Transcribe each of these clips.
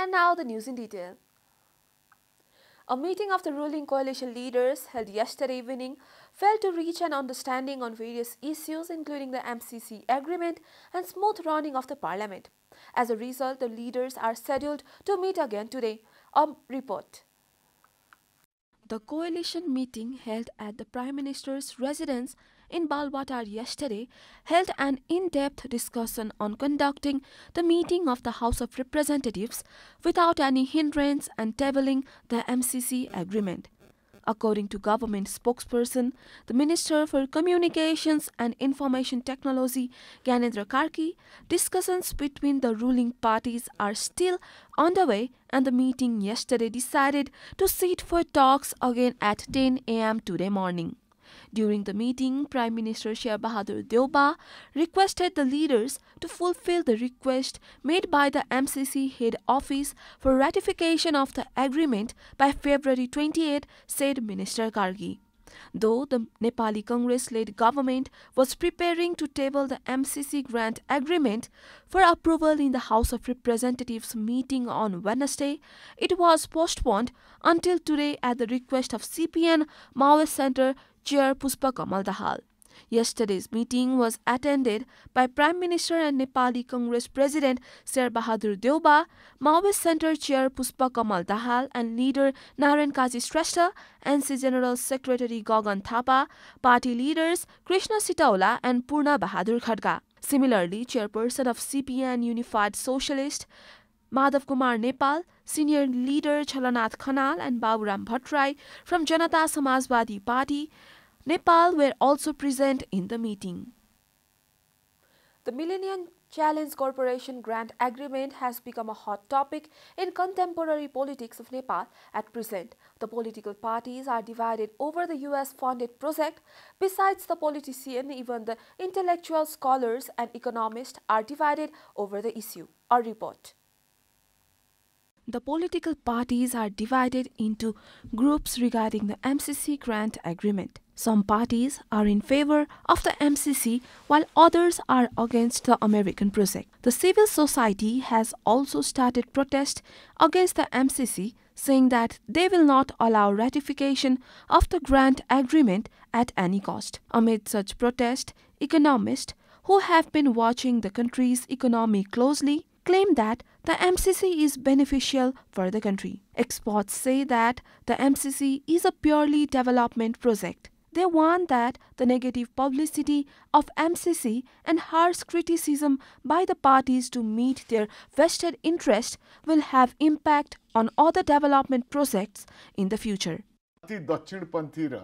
And now the news in detail. A meeting of the ruling coalition leaders held yesterday evening failed to reach an understanding on various issues including the MCC agreement and smooth running of the parliament. As a result, the leaders are scheduled to meet again today. A report. The coalition meeting held at the Prime Minister's residence in Balwatar yesterday held an in-depth discussion on conducting the meeting of the House of Representatives without any hindrance and tabling the MCC agreement. According to government spokesperson, the Minister for Communications and Information Technology, Gyanendra Karki, discussions between the ruling parties are still underway and the meeting yesterday decided to sit for talks again at 10 a.m. today morning. During the meeting, Prime Minister Sher Bahadur Deuba requested the leaders to fulfill the request made by the MCC head office for ratification of the agreement by February 28, said Minister Kargi. Though the Nepali Congress-led government was preparing to table the MCC grant agreement for approval in the House of Representatives meeting on Wednesday, it was postponed until today at the request of CPN Maoist Centre Chair Puspa Kamal Dahal. Yesterday's meeting was attended by Prime Minister and Nepali Congress President Sher Bahadur Deuba, Maoist Centre Chair Puspa Kamal Dahal and leader Narayan Kaji Shrestha, NC General Secretary Gagan Thapa, party leaders Krishna Sitaula and Purna Bahadur Khadga. Similarly, Chairperson of CPN Unified Socialist Madhav Kumar Nepal, senior leader Chalanath Khanal and Baburam Bhattrai from Janata Samajwadi Party, Nepal were also present in the meeting. The Millennium Challenge Corporation grant agreement has become a hot topic in contemporary politics of Nepal at present. The political parties are divided over the US-funded project. Besides the politicians, even the intellectual scholars and economists are divided over the issue. A report. The political parties are divided into groups regarding the MCC grant agreement. Some parties are in favor of the MCC while others are against the American project. The civil society has also started protest against the MCC, saying that they will not allow ratification of the grant agreement at any cost. Amid such protest, economists who have been watching the country's economy closely claim that the MCC is beneficial for the country. Experts say that the MCC is a purely development project. They want that the negative publicity of MCC and harsh criticism by the parties to meet their vested interest will have impact on other development projects in the future. अति दक्षिणपन्थी र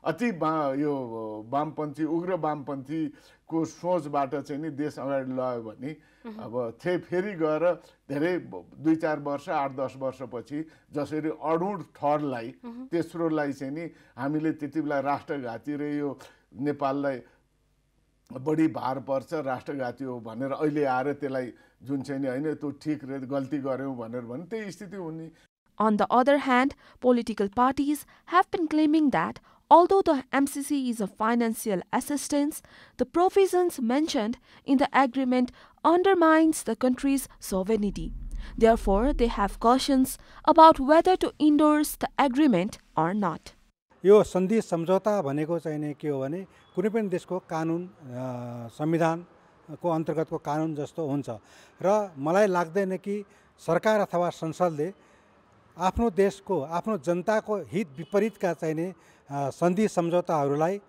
अति यो वामपन्थी उग्र वामपन्थीको सोचबाट चाहिँ नि देश अगाडि लग्यो भने अब फेरि गएर धेरै 2-4 वर्ष 8-10 वर्षपछि जसरी अडुड ठहरलाई तेस्रोलाई चाहिँ नि हामीले त्यति बेला राष्ट्रघाती र यो नेपाललाई बढी भार पर्छ राष्ट्रघाती हो भनेर अहिले आएर त्यसलाई जुन चाहिँ नि हैन त्यो ठीक रे गल्ती गर्यौं भनेर भने त्यही स्थिति हुने. On the other hand, political parties have been claiming that although the MCC is a financial assistance, the provisions mentioned in the agreement undermines the country's sovereignty. Therefore, they have cautions about whether to endorse the agreement or not. यो सन्धि सम्झौता भनेको चाहिँ नि के हो भने कुनै पनि देशको कानुन संविधानको अन्तर्गतको कानुन जस्तो हुन्छ र मलाई लाग्दैन कि सरकार अथवा संसदले आफ्नो देशको आफ्नो जनताको हित विपरीतका चाहिँ नि सन्धि सम्झौताहरूलाई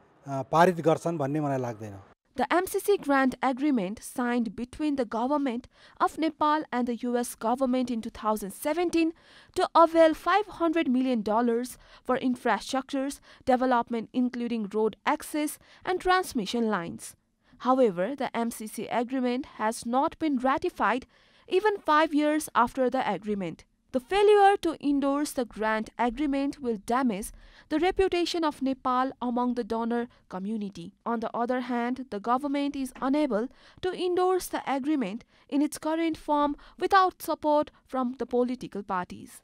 पारित गर्छन् भन्ने मलाई लाग्दैन. The MCC grant agreement signed between the government of Nepal and the US government in 2017 to avail $500 million for infrastructures development including road access and transmission lines. However, the MCC agreement has not been ratified even 5 years after the agreement. The failure to endorse the grant agreement will damage the reputation of Nepal among the donor community. On the other hand, the government is unable to endorse the agreement in its current form without support from the political parties.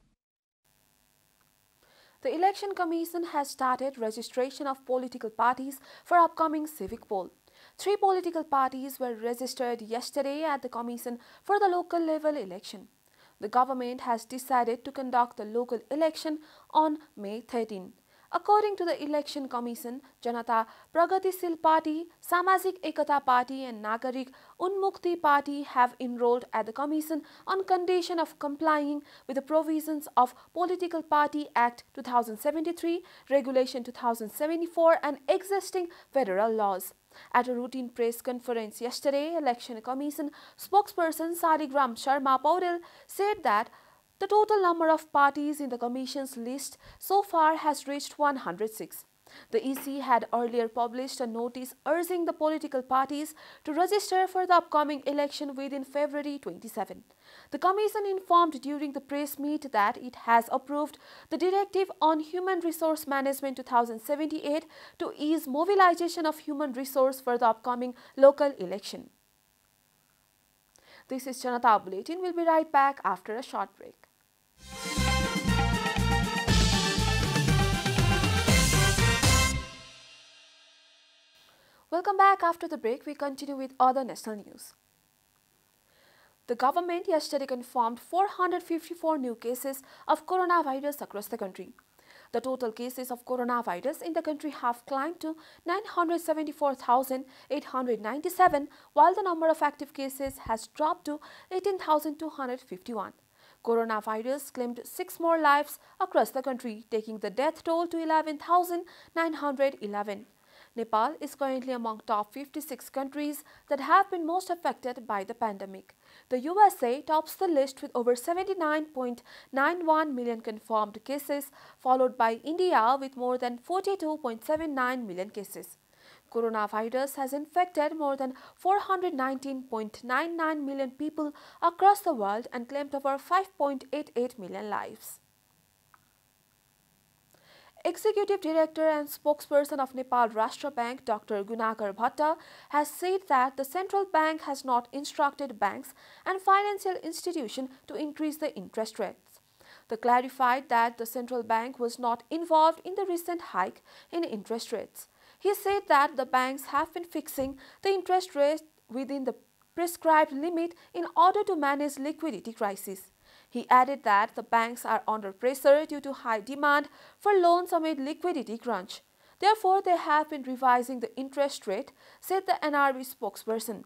The Election Commission has started registration of political parties for upcoming civic poll. 3 political parties were registered yesterday at the Commission for the local level election. The government has decided to conduct the local election on May 13. According to the Election Commission, Janata Pragatisheel Party, Samajik Ekata Party and Nagarik Unmukti Party have enrolled at the Commission on condition of complying with the provisions of Political Party Act 2073, Regulation 2074 and existing federal laws. At a routine press conference yesterday, Election Commission spokesperson Saligram Sharma Paudel said that the total number of parties in the Commission's list so far has reached 106. The EC had earlier published a notice urging the political parties to register for the upcoming election within February 27. The Commission informed during the press meet that it has approved the Directive on Human Resource Management 2078 to ease mobilization of human resource for the upcoming local election. This is Janata Bulletin. We'll be right back after a short break. Welcome back. After the break, we continue with other national news. The government yesterday confirmed 454 new cases of coronavirus across the country. The total cases of coronavirus in the country have climbed to 974,897, while the number of active cases has dropped to 18,251. Coronavirus claimed 6 more lives across the country, taking the death toll to 11,911. Nepal is currently among top 56 countries that have been most affected by the pandemic. The USA tops the list with over 79.91 million confirmed cases, followed by India with more than 42.79 million cases. Coronavirus has infected more than 419.99 million people across the world and claimed over 5.88 million lives. Executive Director and spokesperson of Nepal Rashtra Bank, Dr. Gunakar Bhatta, has said that the central bank has not instructed banks and financial institutions to increase the interest rates. They clarified that the central bank was not involved in the recent hike in interest rates. He said that the banks have been fixing the interest rate within the prescribed limit in order to manage liquidity crisis. He added that the banks are under pressure due to high demand for loans amid liquidity crunch. Therefore, they have been revising the interest rate, said the NRB spokesperson.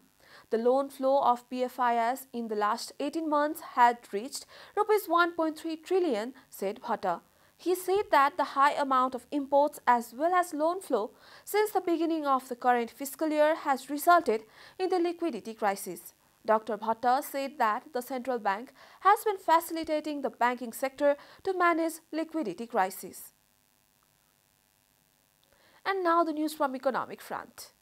The loan flow of PFIs in the last 18 months had reached Rs 1.3 trillion, said Bhatta. He said that the high amount of imports as well as loan flow since the beginning of the current fiscal year has resulted in the liquidity crisis. Dr. Bhatta said that the central bank has been facilitating the banking sector to manage liquidity crisis. And now the news from economic front.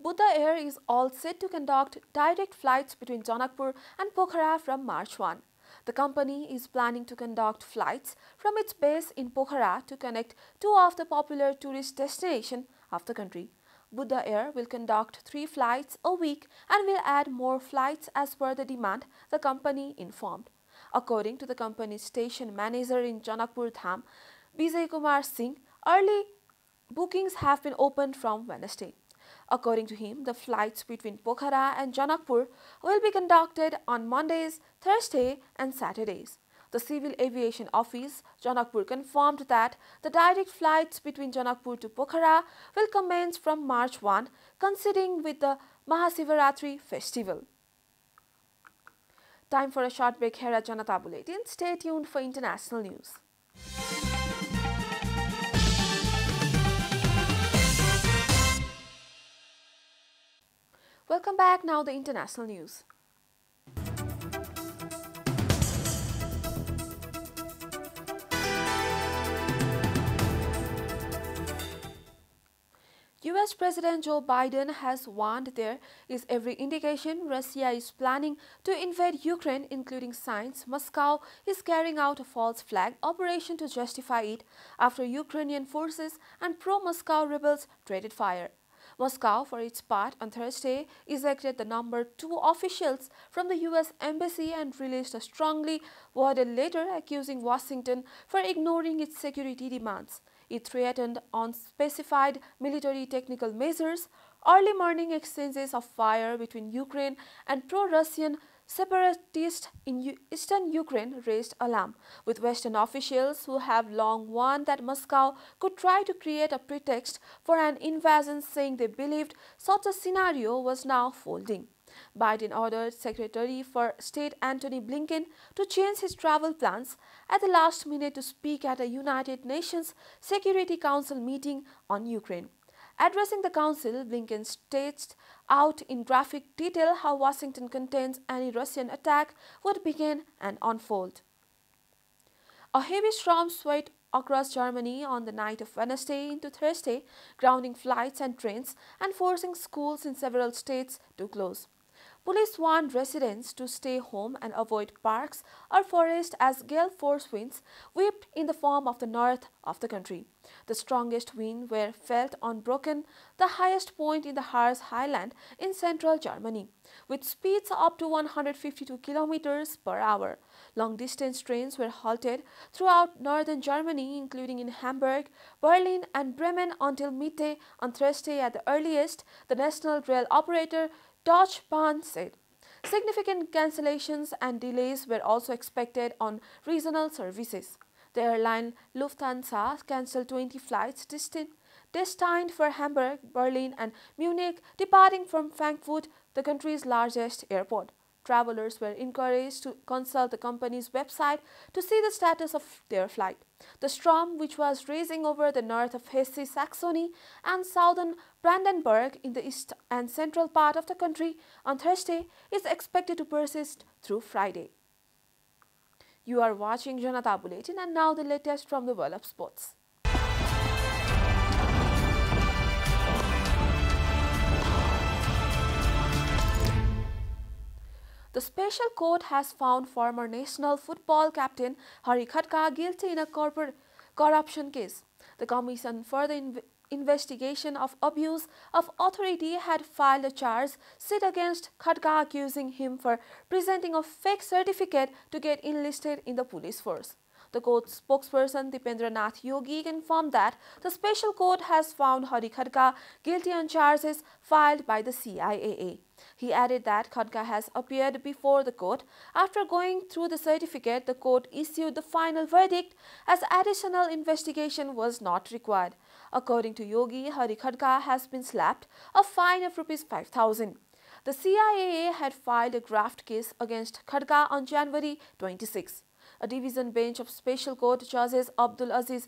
Buddha Air is all set to conduct direct flights between Janakpur and Pokhara from March 1. The company is planning to conduct flights from its base in Pokhara to connect two of the popular tourist destinations of the country. Buddha Air will conduct 3 flights a week and will add more flights as per the demand, the company informed. According to the company's station manager in Janakpur Dham, Vijay Kumar Singh, early bookings have been opened from Wednesday. According to him, the flights between Pokhara and Janakpur will be conducted on Mondays, Thursdays and Saturdays. The Civil Aviation Office, Janakpur, confirmed that the direct flights between Janakpur to Pokhara will commence from March 1, coinciding with the Mahasivaratri festival. Time for a short break here at Janata Bulletin. Stay tuned for international news. Welcome back. Now the international news. US President Joe Biden has warned there is every indication Russia is planning to invade Ukraine, including signs Moscow is carrying out a false flag operation to justify it after Ukrainian forces and pro-Moscow rebels traded fire. Moscow, for its part, on Thursday, ejected the number 2 officials from the US embassy and released a strongly worded letter accusing Washington for ignoring its security demands. It threatened unspecified military technical measures. Early morning exchanges of fire between Ukraine and pro-Russian separatists in eastern Ukraine raised alarm, with Western officials who have long warned that Moscow could try to create a pretext for an invasion, saying they believed such a scenario was now folding. Biden ordered Secretary for State Antony Blinken to change his travel plans at the last minute to speak at a United Nations Security Council meeting on Ukraine. Addressing the Council, Blinken staged out in graphic detail how Washington contends any Russian attack would begin and unfold. A heavy storm swept across Germany on the night of Wednesday into Thursday, grounding flights and trains and forcing schools in several states to close. Police warned residents to stay home and avoid parks or forests as gale force winds whipped in the form of the north of the country. The strongest winds were felt on Brocken, the highest point in the Harz highland in central Germany, with speeds up to 152 kilometers per hour. Long-distance trains were halted throughout northern Germany, including in Hamburg, Berlin and Bremen until midday on Thursday at the earliest, the national rail operator Deutsche Bahn said. Significant cancellations and delays were also expected on regional services. The airline Lufthansa cancelled 20 flights destined for Hamburg, Berlin and Munich, departing from Frankfurt, the country's largest airport. Travelers were encouraged to consult the company's website to see the status of their flight. The storm, which was raging over the north of Hesse-Saxony and southern Brandenburg in the east and central part of the country on Thursday, is expected to persist through Friday. You are watching Janata Bulletin, and now the latest from the world of sports. The special court has found former national football captain Hari Khadka guilty in a corruption case. The Commission for the Investigation of Abuse of Authority had filed a charge sheet against Khadka, accusing him for presenting a fake certificate to get enlisted in the police force. The court spokesperson Dipendra Nath Yogi confirmed that the special court has found Hari Khadka guilty on charges filed by the CIAA. He added that Khadka has appeared before the court. After going through the certificate, the court issued the final verdict as additional investigation was not required. According to Yogi, Hari Khadka has been slapped a fine of Rs 5,000. The CIAA had filed a graft case against Khadka on January 26. A division bench of special court judges Abdul Aziz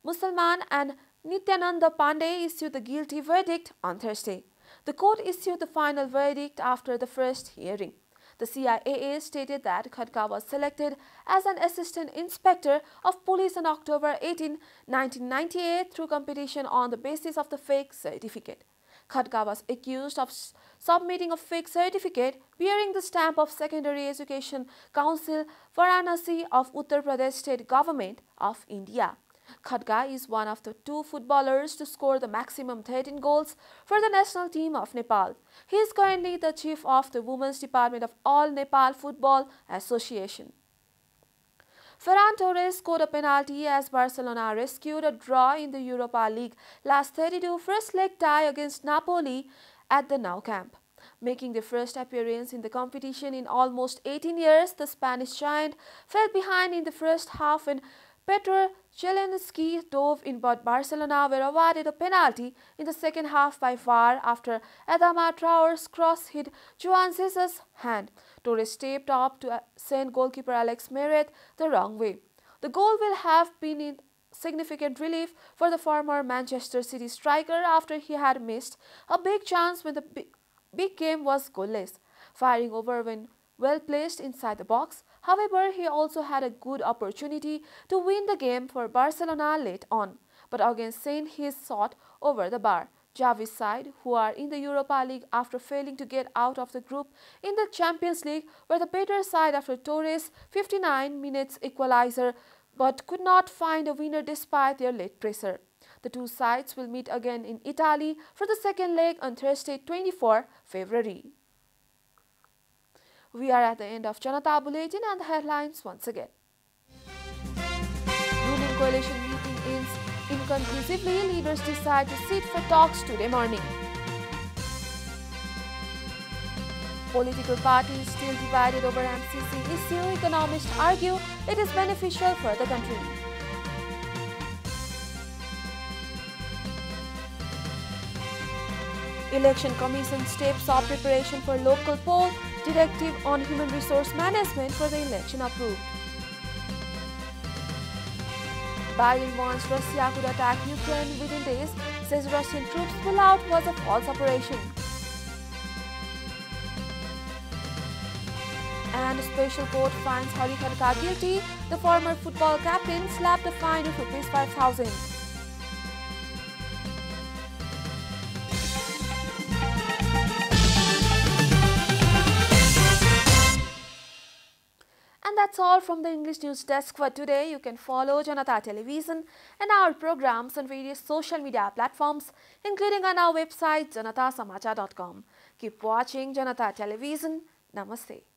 Musalman and Nityananda Pandey issued the guilty verdict on Thursday. The court issued the final verdict after the first hearing. The CIAA stated that Khadka was selected as an assistant inspector of police on October 18, 1998 through competition on the basis of the fake certificate. Khadka was accused of submitting a fake certificate bearing the stamp of Secondary Education Council Varanasi of Uttar Pradesh State Government of India. Khadka is one of the 2 footballers to score the maximum 13 goals for the national team of Nepal. He is currently the chief of the Women's Department of All Nepal Football Association. Ferran Torres scored a penalty as Barcelona rescued a draw in the Europa League last 32 first leg tie against Napoli at the Nou Camp. Making their first appearance in the competition in almost 18 years, the Spanish giant fell behind in the first half when Petr Chelensky dove in, but Barcelona were awarded a penalty in the second half by VAR after Adama Traore's cross hit Joan Jesus' hand. Torres stepped up to send goalkeeper Alex Meret the wrong way. The goal will have been in significant relief for the former Manchester City striker after he had missed a big chance when the big game was goalless, firing over when well placed inside the box. However, he also had a good opportunity to win the game for Barcelona late on, but again sent his shot over the bar. Xavi's side, who are in the Europa League after failing to get out of the group in the Champions League, were the better side after Torres' 59 minutes equalizer, but could not find a winner despite their late pressure. The two sides will meet again in Italy for the second leg on Thursday, 24 February. We are at the end of Janata Bulletin and the headlines once again. Ruling coalition meeting ends inconclusively. Leaders decide to sit for talks today morning. Political parties still divided over MCC issue. Economists argue it is beneficial for the country. Election Commission steps up preparation for local poll. Directive on human resource management for the election approved. Biden wants Russia could attack Ukraine within days, says Russian troops pull out was a false operation. And special court finds Harikharka guilty. The former football captain slapped a fine of ₹5,000. And that's all from the English News Desk for today. You can follow Janata Television and our programs on various social media platforms, including on our website janatasamachar.com. Keep watching Janata Television. Namaste.